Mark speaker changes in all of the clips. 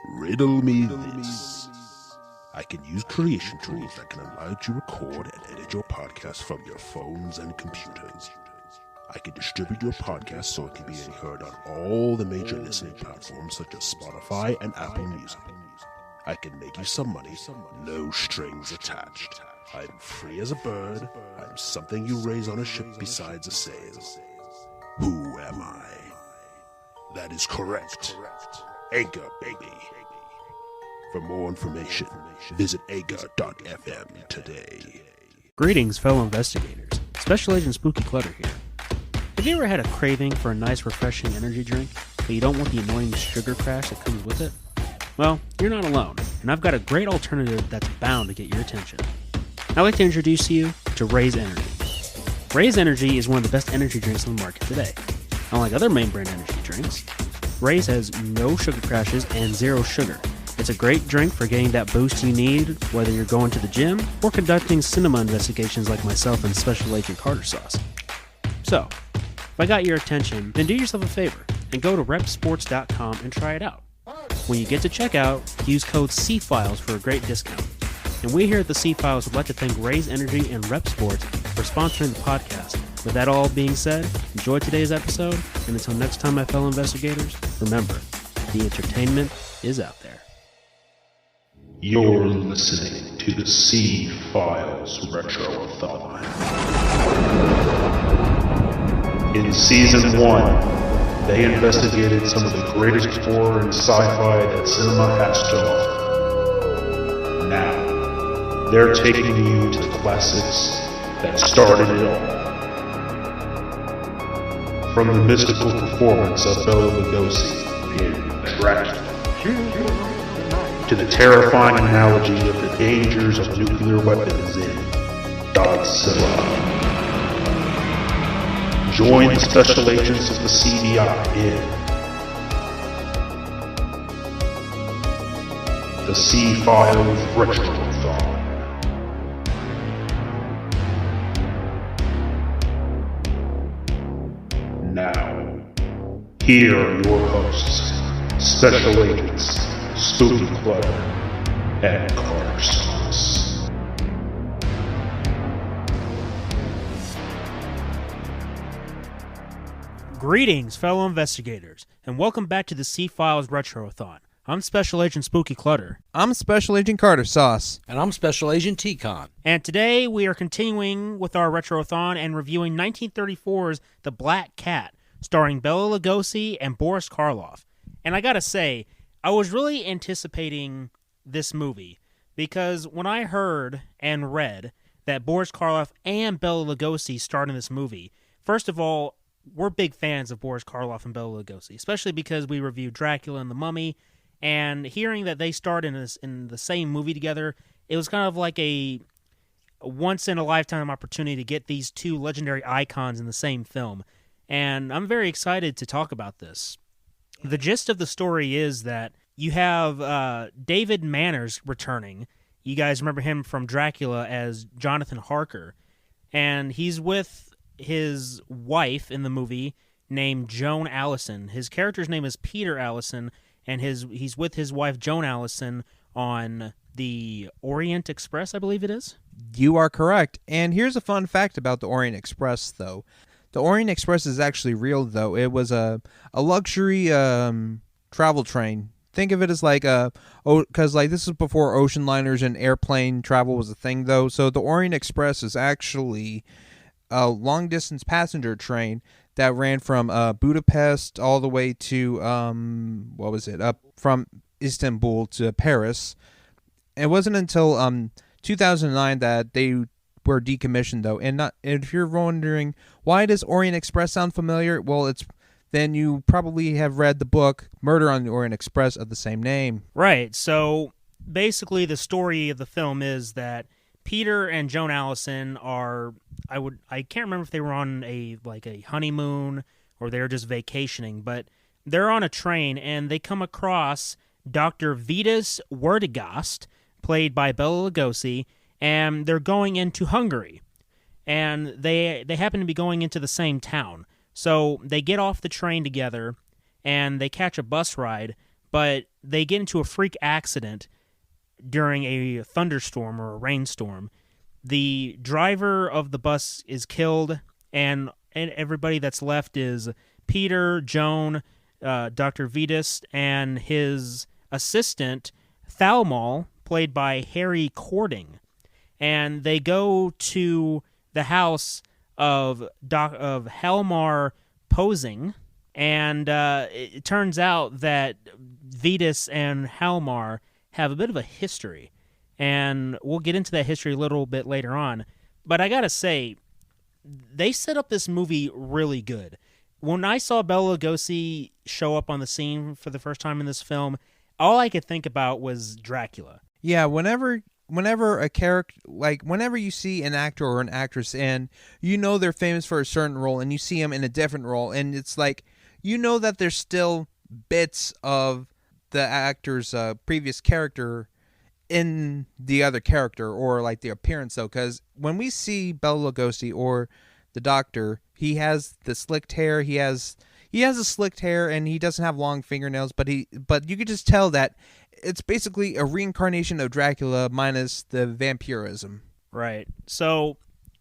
Speaker 1: Riddle me this. I can use creation tools that can allow you to record and edit your podcast from your phones and computers. I can distribute your podcast so it can be heard on all the major listening platforms such as Spotify and Apple Music. I can make you some money, no strings attached. I'm free as a bird. I'm something you raise on a ship besides a sail. Who am I? That is correct. Anchor, baby. For more information, visit anchor.fm today.
Speaker 2: Greetings, fellow investigators. Special Agent Spooky Clutter here. Have you ever had a craving for a nice, refreshing energy drink, but you don't want the annoying sugar crash that comes with it? Well, you're not alone, and I've got a great alternative that's bound to get your attention. I'd like to introduce you to Raze Energy. Raze Energy is one of the best energy drinks on the market today. Unlike other main brand energy drinks, Raze has no sugar crashes and zero sugar. It's a great drink for getting that boost you need, whether you're going to the gym or conducting cinema investigations like myself and Special Agent Carter Sauce. So, if I got your attention, then do yourself a favor and go to repsports.com and try it out. When you get to checkout, use code CFILES for a great discount. And we here at the C-Files would like to thank Raze Energy and Rep Sports for sponsoring the podcast. With that all being said, enjoy today's episode, and until next time, my fellow investigators, remember, the entertainment is out there.
Speaker 1: You're listening to the C-Files RetroAthon. In Season 1, they investigated some of the greatest horror and sci-fi that cinema has to offer. Now, they're taking you to the classics that started it all. From the mystical performance of Bela Lugosi in Dracula, to the terrifying analogy of the dangers of nuclear weapons in Godzilla. Join the special agents of the CBI in the C-Files RetroAthon. Now, here are your hosts, Special Agents Spooky Clutter and Carter Sauce.
Speaker 2: Greetings, fellow investigators, and welcome back to the C-Files RetroAthon. I'm Special Agent Spooky Clutter.
Speaker 3: I'm Special Agent Carter Sauce.
Speaker 4: And I'm Special Agent T-Con.
Speaker 2: And today we are continuing with our RetroAthon and reviewing 1934's The Black Cat, starring Bela Lugosi and Boris Karloff. And I gotta say, I was really anticipating this movie because when I heard and read that Boris Karloff and Bela Lugosi starred in this movie, first of all, we're big fans of Boris Karloff and Bela Lugosi, especially because we reviewed Dracula and The Mummy, and hearing that they starred in the same movie together, it was kind of like a once-in-a-lifetime opportunity to get these two legendary icons in the same film, and I'm very excited to talk about this. The gist of the story is that you have David Manners returning. You guys remember him from Dracula as Jonathan Harker, and he's with his wife in the movie named Joan Allison. His character's name is Peter Allison, and he's with his wife Joan Allison on the Orient Express, I believe it is.
Speaker 3: You are correct. And here's a fun fact about the Orient Express, though. The Orient Express is actually real, though. It was a luxury travel train. Think of it as like because this is before ocean liners and airplane travel was a thing, though. So the Orient Express is actually a long-distance passenger train that ran from Budapest all the way to, up from Istanbul to Paris. It wasn't until 2009 that they were decommissioned, though. And if you're wondering, why does Orient Express sound familiar? Well, then you probably have read the book Murder on the Orient Express of the same name.
Speaker 2: Right, so basically the story of the film is that Peter and Joan Allison are, I can't remember if they were on a honeymoon or they were just vacationing, but they're on a train and they come across Dr. Vitas Werdegast, played by Bela Lugosi, and they're going into Hungary. And they happen to be going into the same town. So they get off the train together and they catch a bus ride, but they get into a freak accident during a thunderstorm or a rainstorm. The driver of the bus is killed, and everybody that's left is Peter, Joan, Dr. Vitas, and his assistant, Thalmal, played by Harry Cording. And they go to the house of Helmar Posing, and it turns out that Vitas and Helmar have a bit of a history. And we'll get into that history a little bit later on. But I gotta say, they set up this movie really good. When I saw Bela Lugosi show up on the scene for the first time in this film, all I could think about was Dracula.
Speaker 3: Yeah, whenever a character, like whenever you see an actor or an actress and you know they're famous for a certain role and you see them in a different role, and it's like, you know that there's still bits of the actor's previous character in the other character, or like the appearance, though, because when we see Bela Lugosi or the Doctor, he has the slicked hair. He has a slicked hair, and he doesn't have long fingernails. But you could just tell that it's basically a reincarnation of Dracula minus the vampirism.
Speaker 2: Right. So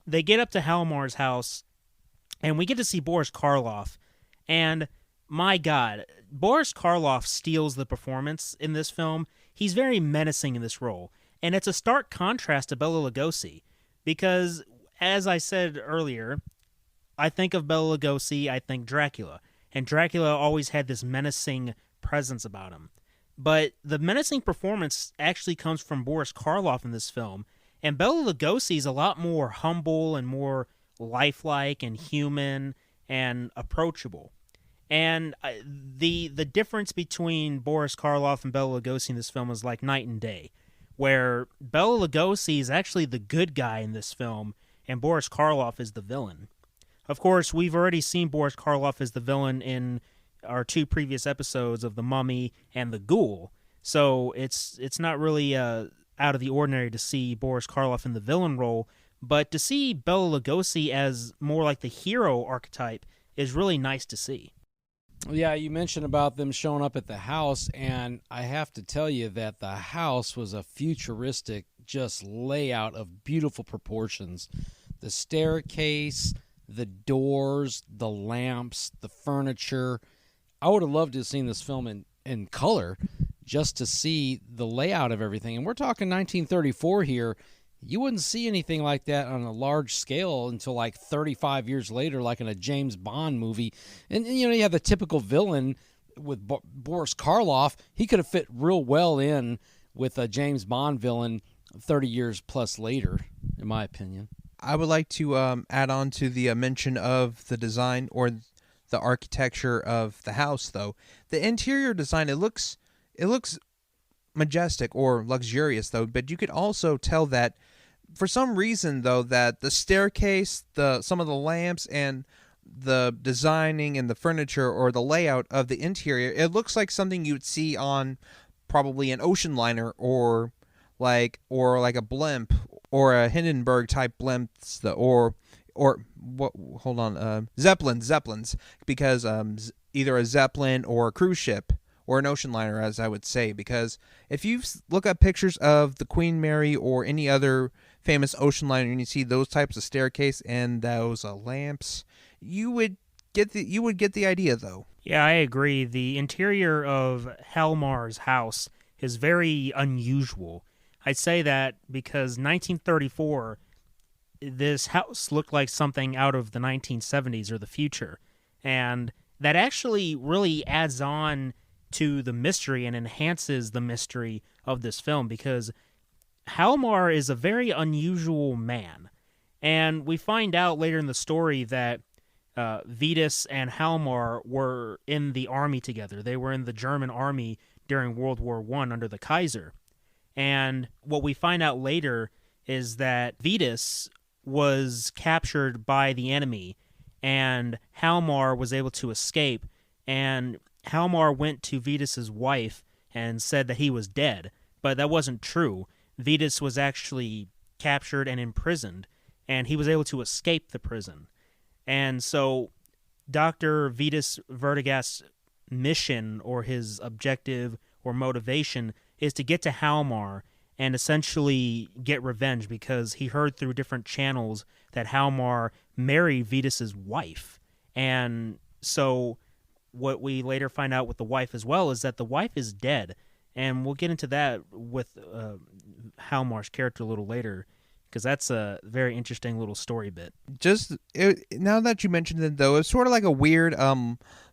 Speaker 2: they get up to Helmar's house, and we get to see Boris Karloff. And my God, Boris Karloff steals the performance in this film. He's very menacing in this role, and it's a stark contrast to Bela Lugosi because, as I said earlier, I think of Bela Lugosi, I think Dracula, and Dracula always had this menacing presence about him. But the menacing performance actually comes from Boris Karloff in this film, and Bela Lugosi is a lot more humble and more lifelike and human and approachable. And the difference between Boris Karloff and Bela Lugosi in this film is like night and day, where Bela Lugosi is actually the good guy in this film, and Boris Karloff is the villain. Of course, we've already seen Boris Karloff as the villain in our two previous episodes of The Mummy and The Ghoul, so it's not really out of the ordinary to see Boris Karloff in the villain role, but to see Bela Lugosi as more like the hero archetype is really nice to see.
Speaker 4: Yeah, you mentioned about them showing up at the house, and I have to tell you that the house was a futuristic just layout of beautiful proportions. The staircase, the doors, the lamps, the furniture. I would have loved to have seen this film in color just to see the layout of everything. And we're talking 1934 here. You wouldn't see anything like that on a large scale until like 35 years later, like in a James Bond movie. And you know, you have the typical villain with Boris Karloff. He could have fit real well in with a James Bond villain 30 years plus later, in my opinion.
Speaker 3: I would like to add on to the mention of the design or the architecture of the house, though. The interior design, it looks majestic or luxurious, though, but you could also tell that for some reason, though, that the staircase, some of the lamps, and the designing and the furniture or the layout of the interior, it looks like something you'd see on probably an ocean liner or like a blimp or a Hindenburg type blimp, Zeppelins, because either a Zeppelin or a cruise ship or an ocean liner, as I would say, because if you look up pictures of the Queen Mary or any other famous ocean liner and you see those types of staircase and those lamps, you would get the idea, though.
Speaker 2: Yeah, I agree. The interior of Helmar's house is very unusual. I'd say that because 1934, this house looked like something out of the 1970s or the future, and that actually really adds on to the mystery and enhances the mystery of this film, because Helmar is a very unusual man, and we find out later in the story that Vitas and Helmar were in the army together. They were in the German army during World War I under the Kaiser. And what we find out later is that Vitas was captured by the enemy, and Helmar was able to escape, and Helmar went to Vitas's wife and said that he was dead, but that wasn't true. Vitas was actually captured and imprisoned, and he was able to escape the prison. And so Dr. Vitas Vertigast mission or his objective or motivation is to get to Halmar and essentially get revenge, because he heard through different channels that Halmar married Vitus's wife. And so what we later find out with the wife as well is that the wife is dead. And we'll get into that with Halmar's character a little later, because that's a very interesting little story bit.
Speaker 3: Now that you mentioned it, though, it's sort of like a weird,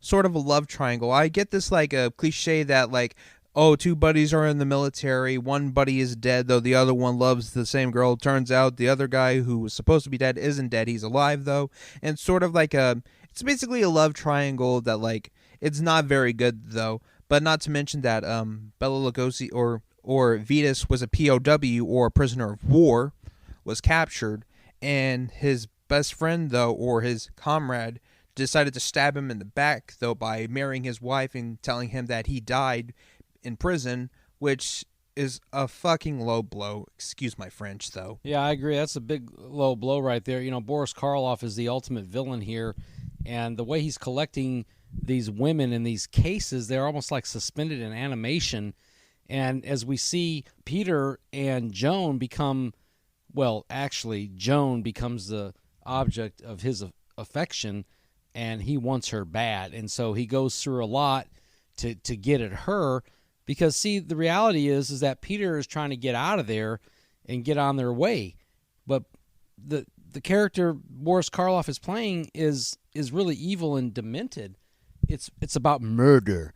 Speaker 3: sort of a love triangle. I get this like a cliche that like, oh, two buddies are in the military. One buddy is dead, though the other one loves the same girl. Turns out the other guy who was supposed to be dead isn't dead. He's alive, though. And sort of like it's basically a love triangle that, like, it's not very good, though. But not to mention that Bela Lugosi or Vitus was a POW, or a prisoner of war, was captured. And his best friend, though, or his comrade, decided to stab him in the back, though, by marrying his wife and telling him that he died in prison, which is a fucking low blow. Excuse my French, though.
Speaker 4: Yeah, I agree. That's a big low blow right there. You know, Boris Karloff is the ultimate villain here, and the way he's collecting these women in these cases, they're almost like suspended in animation. And as we see Peter and Joan become, well, actually, Joan becomes the object of his affection, and he wants her bad. And so he goes through a lot to get at her. Because, see, the reality is that Peter is trying to get out of there and get on their way. But the character Boris Karloff is playing is really evil and demented. It's about murder.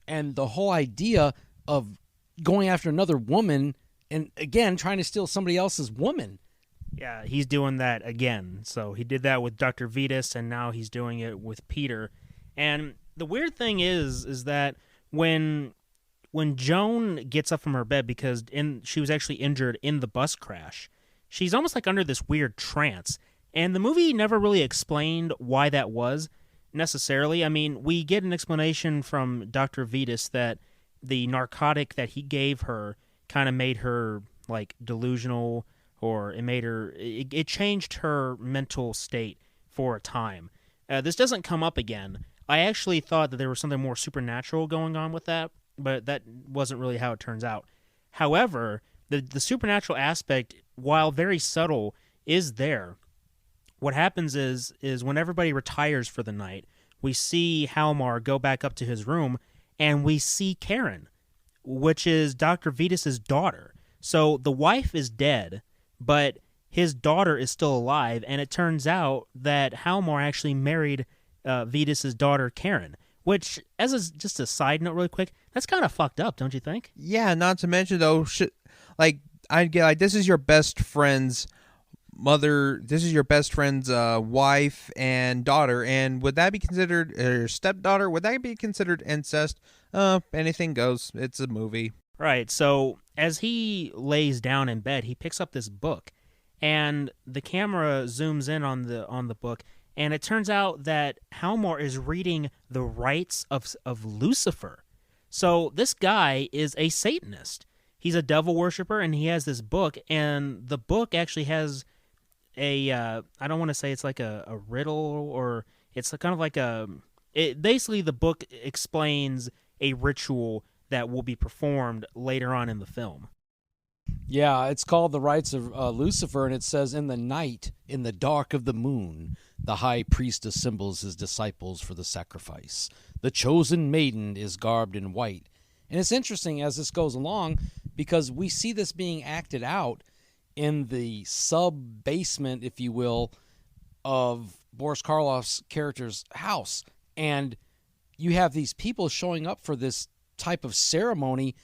Speaker 4: And the whole idea of going after another woman and, again, trying to steal somebody else's woman.
Speaker 2: Yeah, he's doing that again. So he did that with Dr. Vitus, and now he's doing it with Peter. And the weird thing is that when Joan gets up from her bed, because she was actually injured in the bus crash, she's almost like under this weird trance. And the movie never really explained why that was necessarily. I mean, we get an explanation from Dr. Vitus that the narcotic that he gave her kind of made her like delusional, or it changed her mental state for a time. This doesn't come up again. I actually thought that there was something more supernatural going on with that, but that wasn't really how it turns out. However, the supernatural aspect, while very subtle, is there. What happens is when everybody retires for the night, we see Halmar go back up to his room, and we see Karen, which is Dr. Vitus's daughter. So the wife is dead, but his daughter is still alive, and it turns out that Halmar actually married Vitus's daughter, Karen. Which, just a side note really quick, that's kind of fucked up, don't you think?
Speaker 3: Yeah, not to mention, though, I'd get like, this is your best friend's mother, this is your best friend's wife and daughter, and would that be considered, or stepdaughter, would that be considered incest? Anything goes. It's a movie.
Speaker 2: Right, so as he lays down in bed, he picks up this book, and the camera zooms in on the book, and it turns out that Halmar is reading the rites of Lucifer. So this guy is a Satanist. He's a devil worshiper, and he has this book, and the book actually has I don't want to say it's like a riddle, or it's kind of like basically the book explains a ritual that will be performed later on in the film.
Speaker 4: Yeah, it's called The Rites of Lucifer, and it says, in the night, in the dark of the moon, the high priest assembles his disciples for the sacrifice. The chosen maiden is garbed in white. And it's interesting as this goes along, because we see this being acted out in the sub-basement, if you will, of Boris Karloff's character's house. And you have these people showing up for this type of ceremony,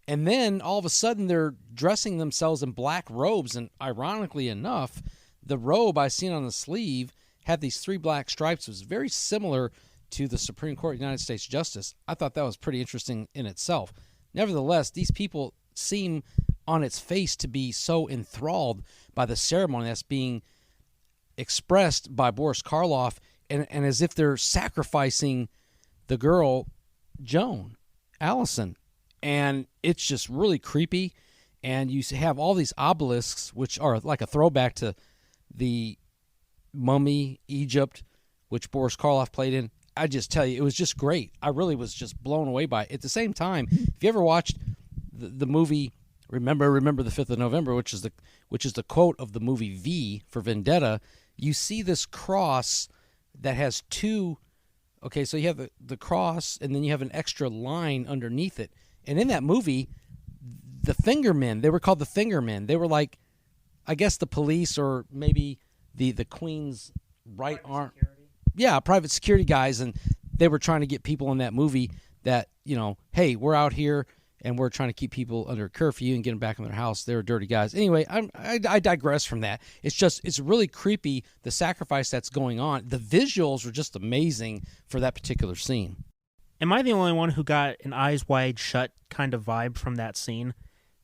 Speaker 4: and then all of a sudden they're dressing themselves in black robes. And ironically enough, the robe I seen on the sleeve had these 3 black stripes. It was very similar to the Supreme Court of the United States Justice. I thought that was pretty interesting in itself. Nevertheless, these people seem on its face to be so enthralled by the ceremony that's being expressed by Boris Karloff, and as if they're sacrificing the girl, Joan, Allison. And it's just really creepy. And you have all these obelisks, which are like a throwback to the Mummy, Egypt, which Boris Karloff played in. I just tell you, it was just great. I really was just blown away by it. At the same time, if you ever watched the movie Remember the 5th of November, which is the quote of the movie V for Vendetta, you see this cross that has two. Okay, so you have the cross, and then you have an extra line underneath it. And in that movie, the Fingermen, they were called the Fingermen. They were like, I guess, the police, or maybe the Queen's right arm. Yeah, private security guys, and they were trying to get people in that movie that, hey, we're out here and we're trying to keep people under curfew and get them back in their house. They were dirty guys. Anyway, I digress from that. It's really creepy, the sacrifice that's going on. The visuals were just amazing for that particular scene.
Speaker 2: Am I the only one who got an eyes wide shut kind of vibe from that scene?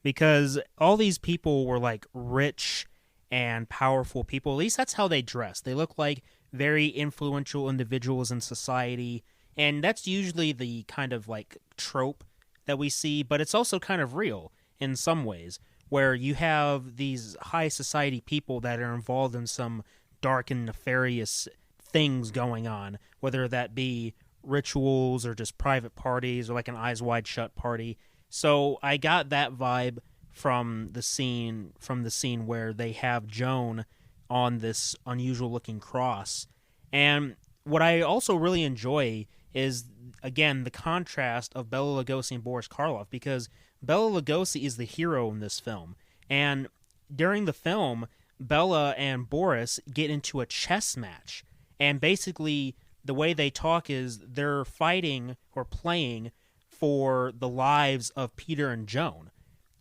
Speaker 2: Because all these people were like rich and powerful people. At least that's how they dress. They look like very influential individuals in society. And that's usually the kind of like trope that we see, but it's also kind of real in some ways, where you have these high society people that are involved in some dark and nefarious things going on, whether that be rituals or just private parties or like an eyes wide shut party. So I got that vibe from the scene where they have Joan on this unusual looking cross. And what I also really enjoy is, again, the contrast of Bela Lugosi and Boris Karloff, because Bela Lugosi is the hero in this film. And during the film, Bela and Boris get into a chess match. And basically, the way they talk is they're fighting or playing for the lives of Peter and Joan.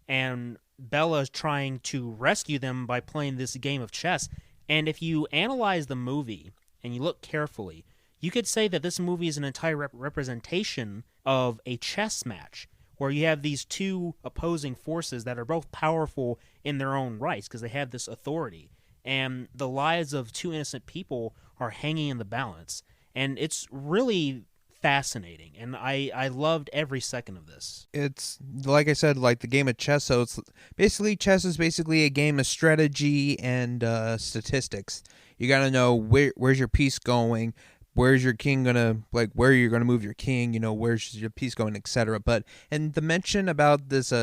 Speaker 2: And Bella's trying to rescue them by playing this game of chess. And if you analyze the movie and you look carefully, you could say that this movie is an entire representation of a chess match, where you have these two opposing forces that are both powerful in their own rights because they have this authority. And the lives of two innocent people are hanging in the balance. And it's really fascinating, and I loved every second of this.
Speaker 3: It's, like I said, like the game of chess. So it's basically, chess is basically a game of strategy and statistics. You got to know where's your piece going, where's your king gonna, like, where you're gonna move your king, where's your piece going, etc. But, and the mention about this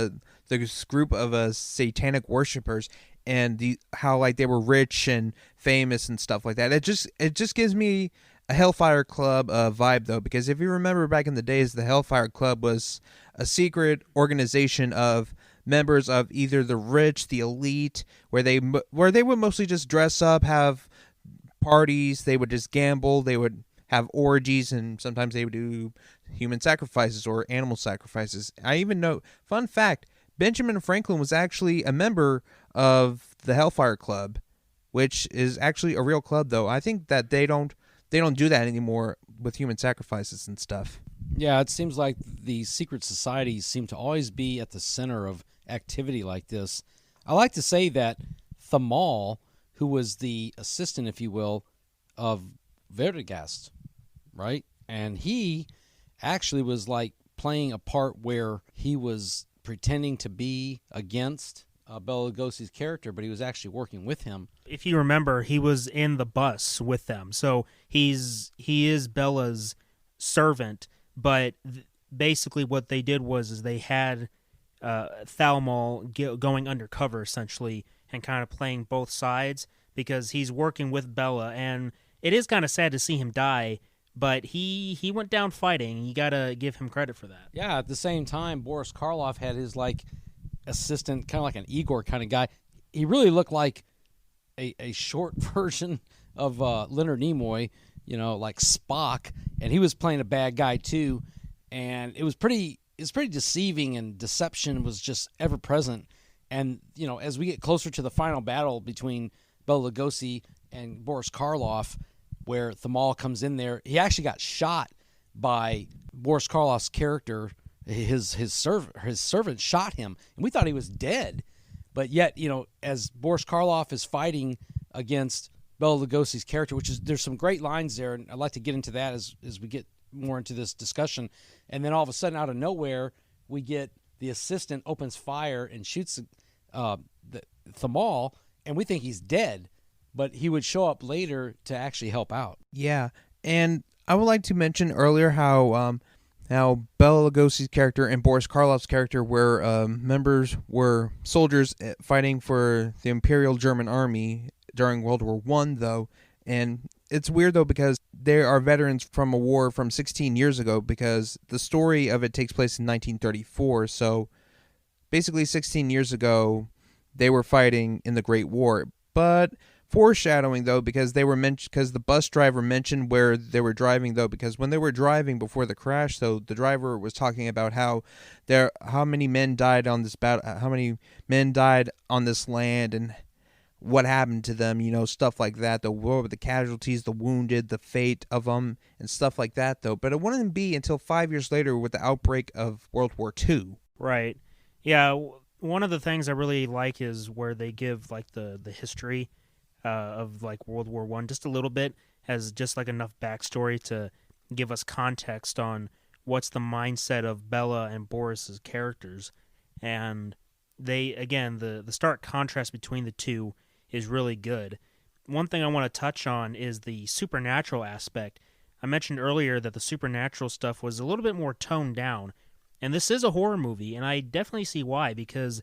Speaker 3: group of satanic worshipers and how like they were rich and famous and stuff like that, it just gives me a Hellfire Club vibe, though, because if you remember back in the days, the Hellfire Club was a secret organization of members of either the rich, the elite, where they would mostly just dress up, have parties, they would just gamble, they would have orgies, and sometimes they would do human sacrifices or animal sacrifices. I even know, fun fact, Benjamin Franklin was actually a member of the Hellfire Club, which is actually a real club, though. I think that they don't do that anymore with human sacrifices and stuff.
Speaker 4: Yeah, it seems like the secret societies seem to always be at the center of activity like this. I like to say that Thamal, who was the assistant, if you will, of Verdigast, right? And he actually was like playing a part where he was pretending to be against Bela Lugosi's character, but he was actually working with him.
Speaker 2: If you remember, he was in the bus with them, so he is Bella's servant. But basically, what they did was they had Thalmal going undercover essentially and kind of playing both sides because he's working with Bella, and it is kind of sad to see him die. But he went down fighting. You gotta give him credit for that.
Speaker 4: Yeah. At the same time, Boris Karloff had his assistant, kind of like an Igor kind of guy. He really looked like a short version of Leonard Nimoy, like Spock, and he was playing a bad guy too. And it was pretty deceiving, and deception was just ever present. And as we get closer to the final battle between Bela Lugosi and Boris Karloff, where Thamal comes in there, he actually got shot by Boris Karloff's character. His servant shot him, and we thought he was dead. But yet, as Boris Karloff is fighting against Bela Lugosi's character, there's some great lines there, and I'd like to get into that as we get more into this discussion. And then all of a sudden, out of nowhere, we get the assistant opens fire and shoots the Thamal, and we think he's dead, but he would show up later to actually help out.
Speaker 3: Yeah, and I would like to mention earlier how Bela Lugosi's character and Boris Karloff's character were soldiers fighting for the Imperial German Army during World War I, though. And it's weird, though, because they are veterans from a war from 16 years ago, because the story of it takes place in 1934. So basically 16 years ago, they were fighting in the Great War. But foreshadowing, though, because the bus driver mentioned where they were driving, though, because when they were driving before the crash, though, the driver was talking about how many men died on this battle, how many men died on this land, and what happened to them, stuff like that. The war, the casualties, the wounded, the fate of them, and stuff like that, though. But it wouldn't be until 5 years later with the outbreak of World War II.
Speaker 2: Right. Yeah. One of the things I really like is where they give like the history of like World War I just a little bit, as just like enough backstory to give us context on what's the mindset of Bella and Boris's characters. And they, again, the stark contrast between the two is really good. One thing I want to touch on is the supernatural aspect. I mentioned earlier that the supernatural stuff was a little bit more toned down, and this is a horror movie, and I definitely see why, because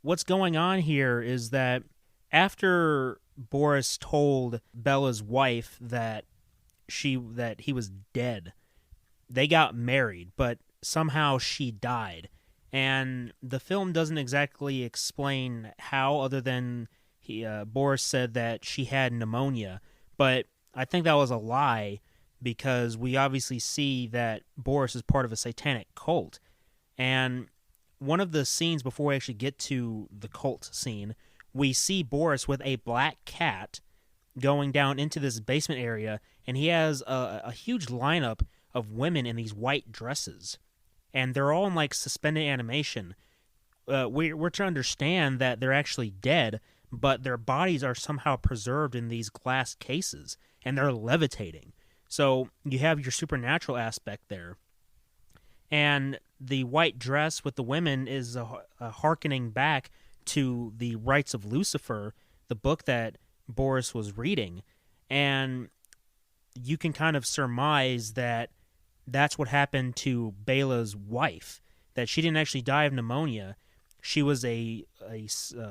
Speaker 2: what's going on here is that after Boris told Bella's wife that he was dead, they got married, but somehow she died. And the film doesn't exactly explain how, other than Boris said that she had pneumonia. But I think that was a lie, because we obviously see that Boris is part of a satanic cult. And one of the scenes before we actually get to the cult scene, we see Boris with a black cat going down into this basement area, and he has a huge lineup of women in these white dresses. And they're all in like suspended animation. We're to understand that they're actually dead, but their bodies are somehow preserved in these glass cases, and they're levitating. So you have your supernatural aspect there. And the white dress with the women is a hearkening back to the Rites of Lucifer, the book that Boris was reading. And you can kind of surmise that that's what happened to Bela's wife, that she didn't actually die of pneumonia. She was a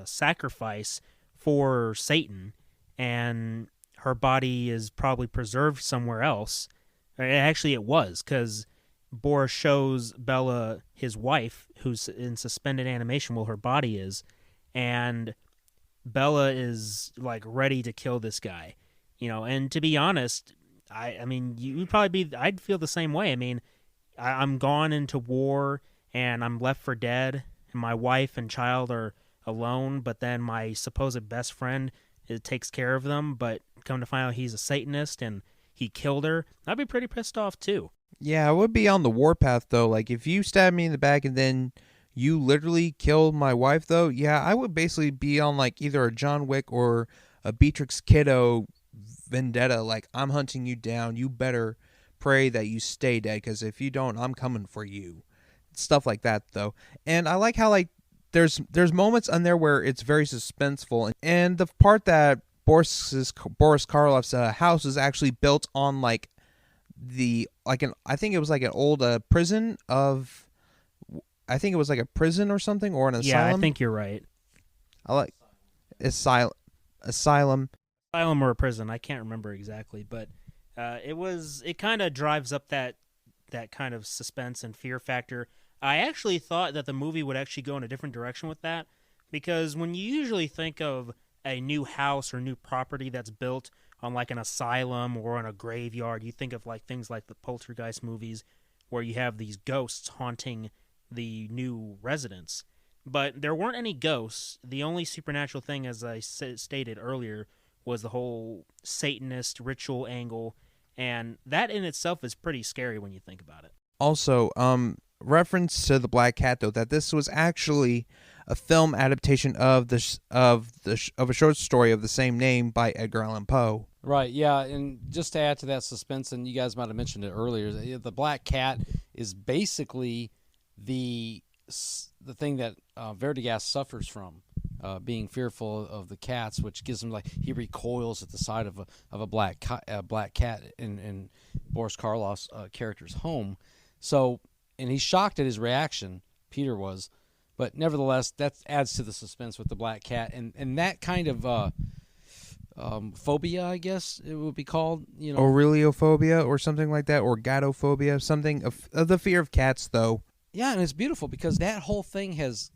Speaker 2: sacrifice for Satan, and her body is probably preserved somewhere else. Actually, it was, because Boris shows Bella his wife, who's in suspended animation while her body is, and Bella is like ready to kill this guy, And to be honest, I mean, you'd probably be. I'd feel the same way. I mean, I'm gone into war, and I'm left for dead, and my wife and child are alone. But then my supposed best friend takes care of them. But come to find out, he's a Satanist, and he killed her. I'd be pretty pissed off too.
Speaker 3: Yeah, I would be on the warpath, though. Like, if you stab me in the back and then you literally killed my wife, though, yeah, I would basically be on, like, either a John Wick or a Beatrix Kiddo vendetta. Like, I'm hunting you down. You better pray that you stay dead, because if you don't, I'm coming for you. Stuff like that, though. And I like how, like, there's moments on there where it's very suspenseful. And the part that Boris Karloff's house is actually built on, like, I think it was like an old prison of, I think it was like a prison or something, or an asylum.
Speaker 2: Yeah, I think you're right.
Speaker 3: I like asylum.
Speaker 2: Asylum or a prison, I can't remember exactly, but it kind of drives up that kind of suspense and fear factor. I actually thought that the movie would actually go in a different direction with that, because when you usually think of a new house or new property that's built on like an asylum or on a graveyard, you think of like things like the Poltergeist movies, where you have these ghosts haunting the new residents. But there weren't any ghosts. The only supernatural thing, as I stated earlier, was the whole Satanist ritual angle, and that in itself is pretty scary when you think about it.
Speaker 3: Also, reference to the Black Cat, though, that this was actually a film adaptation of a short story of the same name by Edgar Allan Poe.
Speaker 4: Right, yeah, and just to add to that suspense, and you guys might have mentioned it earlier, the Black Cat is basically the thing that Vertigas suffers from. being fearful of the cats, which gives him, like, he recoils at the sight of a black cat in Boris Karloff's character's home. So, and he's shocked at his reaction. Peter was, but nevertheless, that adds to the suspense with the black cat, and that kind of phobia, I guess it would be called,
Speaker 3: Aureliophobia or something like that, or gatophobia, something of the fear of cats, though.
Speaker 4: Yeah, and it's beautiful because that whole thing has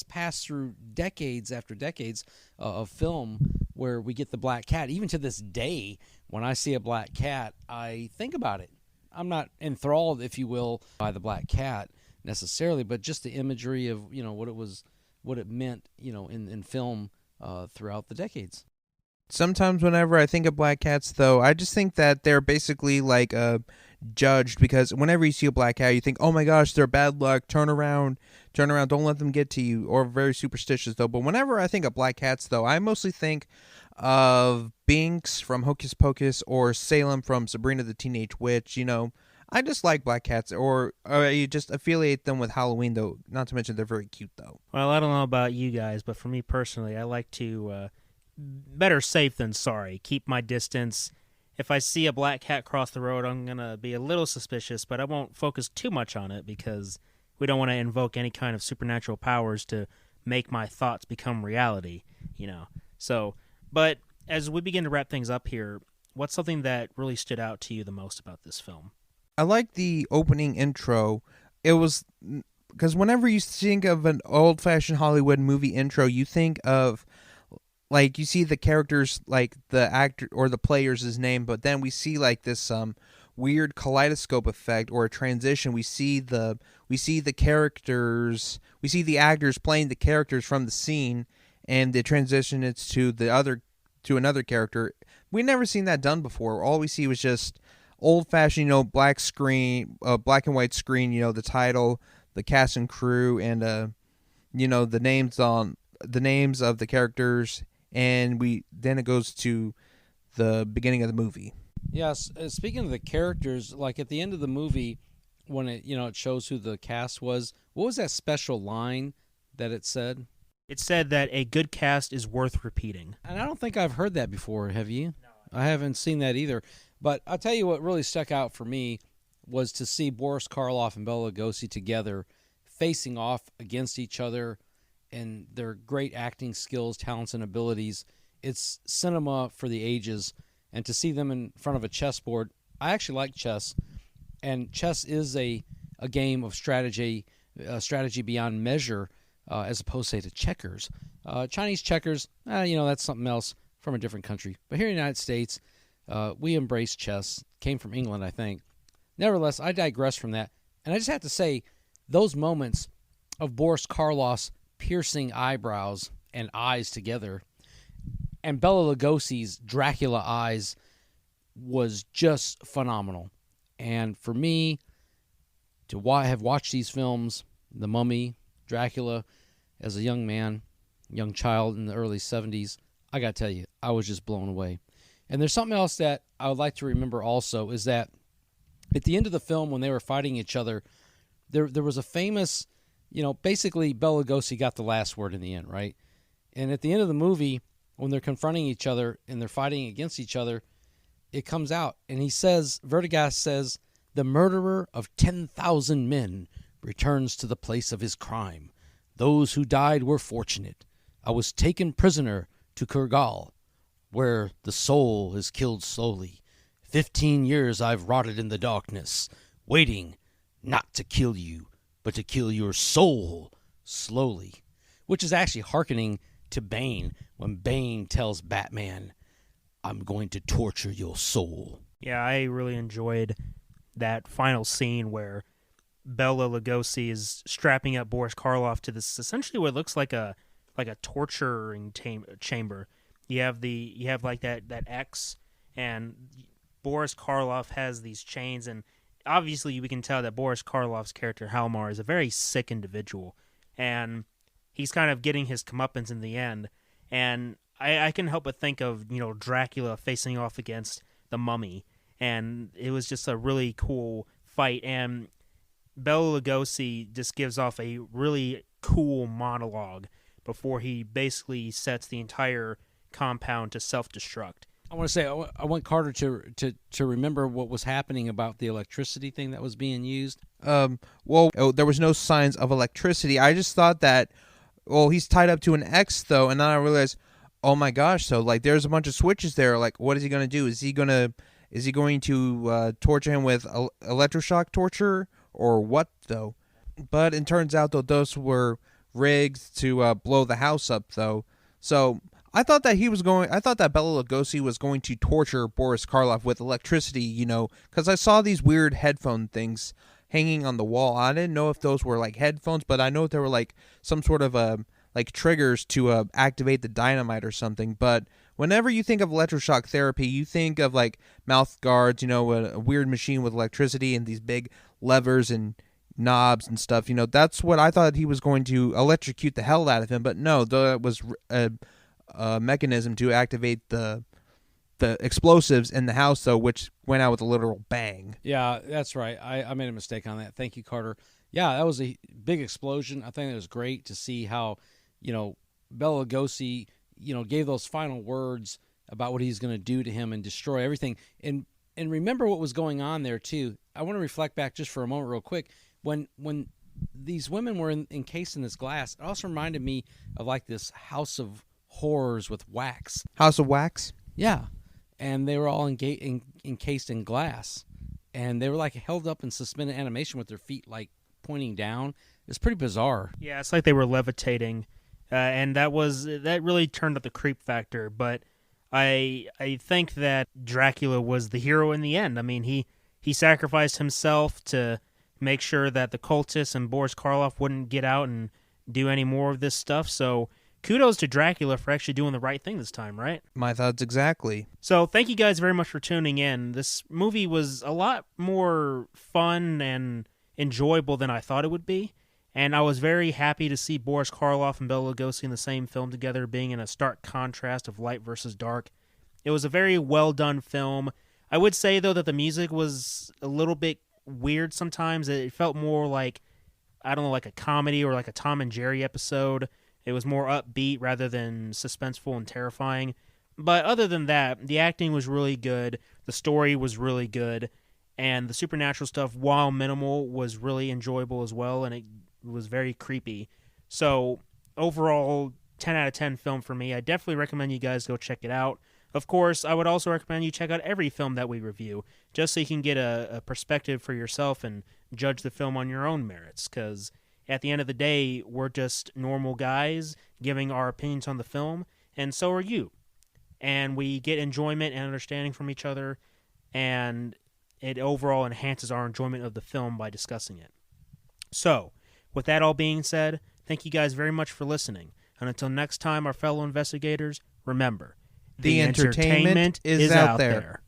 Speaker 4: passed through decades after decades of film where we get the black cat. Even to this day, when I see a black cat, I think about it. I'm not enthralled, if you will, by the black cat necessarily, but just the imagery of, what it meant, in film throughout the decades.
Speaker 3: Sometimes whenever I think of black cats, though, I just think that they're basically like judged, because whenever you see a black cat, you think, oh my gosh, they're bad luck, turn around, don't let them get to you, or very superstitious, though. But whenever I think of black cats, though, I mostly think of Binks from Hocus Pocus or Salem from Sabrina the Teenage Witch. I just like black cats, or you just affiliate them with Halloween, though, not to mention they're very cute, though.
Speaker 2: Well, I don't know about you guys, but for me personally, I like to, better safe than sorry, keep my distance. If I see a black cat cross the road, I'm going to be a little suspicious, but I won't focus too much on it because we don't want to invoke any kind of supernatural powers to make my thoughts become reality, So, but as we begin to wrap things up here, what's something that really stood out to you the most about this film?
Speaker 3: I like the opening intro. It was because whenever you think of an old-fashioned Hollywood movie intro, you think of, like, you see the characters, like the actor or the player's name, but then we see like this weird kaleidoscope effect or a transition. We see the characters, we see the actors playing the characters from the scene, and the transition it's to another character. We never seen that done before. All we see was just old-fashioned, black and white screen. The title, the cast and crew, and the names of the characters. And then it goes to the beginning of the movie.
Speaker 4: Yes, speaking of the characters, like at the end of the movie, when it shows who the cast was, what was that special line that it said?
Speaker 2: It said that a good cast is worth repeating.
Speaker 4: And I don't think I've heard that before. Have you? No. I haven't seen that either. But I'll tell you what really stuck out for me was to see Boris Karloff and Bela Lugosi together, facing off against each other, and their great acting skills, talents, and abilities. It's cinema for the ages. And to see them in front of a chessboard, I actually like chess. And chess is a game of strategy beyond measure, as opposed, say, to checkers. Chinese checkers, that's something else from a different country. But here in the United States, we embrace chess. Came from England, I think. Nevertheless, I digress from that. And I just have to say, those moments of Boris Karloff's piercing eyebrows and eyes together, and Bela Lugosi's Dracula eyes, was just phenomenal. And for me, to have watched these films, The Mummy, Dracula, as a young child in the early 70s, I got to tell you, I was just blown away. And there's something else that I would like to remember also, is that at the end of the film, when they were fighting each other, there was a famous, basically Bela Lugosi got the last word in the end, right? And at the end of the movie, when they're confronting each other and they're fighting against each other, it comes out, and Vertigas says, "The murderer of 10,000 men returns to the place of his crime. Those who died were fortunate. I was taken prisoner to Kurgal, where the soul is killed slowly. 15 years I've rotted in the darkness, waiting not to kill you, but to kill your soul slowly," which is actually hearkening to Bane, when Bane tells Batman, "I'm going to torture your soul."
Speaker 2: Yeah, I really enjoyed that final scene where Bela Lugosi is strapping up Boris Karloff to this, essentially what looks like a torturing chamber. You have that X, and Boris Karloff has these chains, and obviously we can tell that Boris Karloff's character Halmar is a very sick individual, and he's kind of getting his comeuppance in the end. And I can help but think of Dracula facing off against the Mummy, and it was just a really cool fight. And Bela Lugosi just gives off a really cool monologue before he basically sets the entire compound to self-destruct.
Speaker 4: I want to say I want Carter to remember what was happening about the electricity thing that was being used.
Speaker 3: There was no signs of electricity. I just thought that, he's tied up to an X though, and then I realized, oh my gosh, so like there's a bunch of switches there. Like, what is he gonna do? Is he going to torture him with electroshock torture or what though? But it turns out though those were rigged to blow the house up though. So I thought that Bela Lugosi was going to torture Boris Karloff with electricity, because I saw these weird headphone things hanging on the wall. I didn't know if those were like headphones, but I know they were like some sort of like triggers to activate the dynamite or something. But whenever you think of electroshock therapy, you think of like mouth guards, a weird machine with electricity and these big levers and knobs and stuff. That's what I thought he was going to electrocute the hell out of him. But no, that was a mechanism to activate the explosives in the house, though, which went out with a literal bang.
Speaker 4: Yeah, that's right. I made a mistake on that. Thank you, Carter. Yeah, that was a big explosion. I think it was great to see how, Bela Lugosi, gave those final words about what he's going to do to him and destroy everything. And remember what was going on there, too. I want to reflect back just for a moment real quick. When these women were encased in this glass, it also reminded me of like this house of horrors with wax.
Speaker 3: House of Wax?
Speaker 4: Yeah. And they were all encased in glass. And they were like held up in suspended animation with their feet like pointing down. It's pretty bizarre.
Speaker 2: Yeah, it's like they were levitating. And that really turned up the creep factor. But I think that Dracula was the hero in the end. I mean, he sacrificed himself to make sure that the cultists and Boris Karloff wouldn't get out and do any more of this stuff. So kudos to Dracula for actually doing the right thing this time, right?
Speaker 3: My thoughts exactly.
Speaker 2: So thank you guys very much for tuning in. This movie was a lot more fun and enjoyable than I thought it would be. And I was very happy to see Boris Karloff and Bela Lugosi in the same film together, being in a stark contrast of light versus dark. It was a very well done film. I would say, though, that the music was a little bit weird sometimes. It felt more like, I don't know, like a comedy or like a Tom and Jerry episode. It was more upbeat rather than suspenseful and terrifying. But other than that, the acting was really good. The story was really good. And the supernatural stuff, while minimal, was really enjoyable as well. And it was very creepy. So overall, 10 out of 10 film for me. I definitely recommend you guys go check it out. Of course, I would also recommend you check out every film that we review, just so you can get a perspective for yourself and judge the film on your own merits, because at the end of the day, we're just normal guys giving our opinions on the film, and so are you. And we get enjoyment and understanding from each other, and it overall enhances our enjoyment of the film by discussing it. So, with that all being said, thank you guys very much for listening. And until next time, our fellow investigators, remember,
Speaker 3: the entertainment is out there.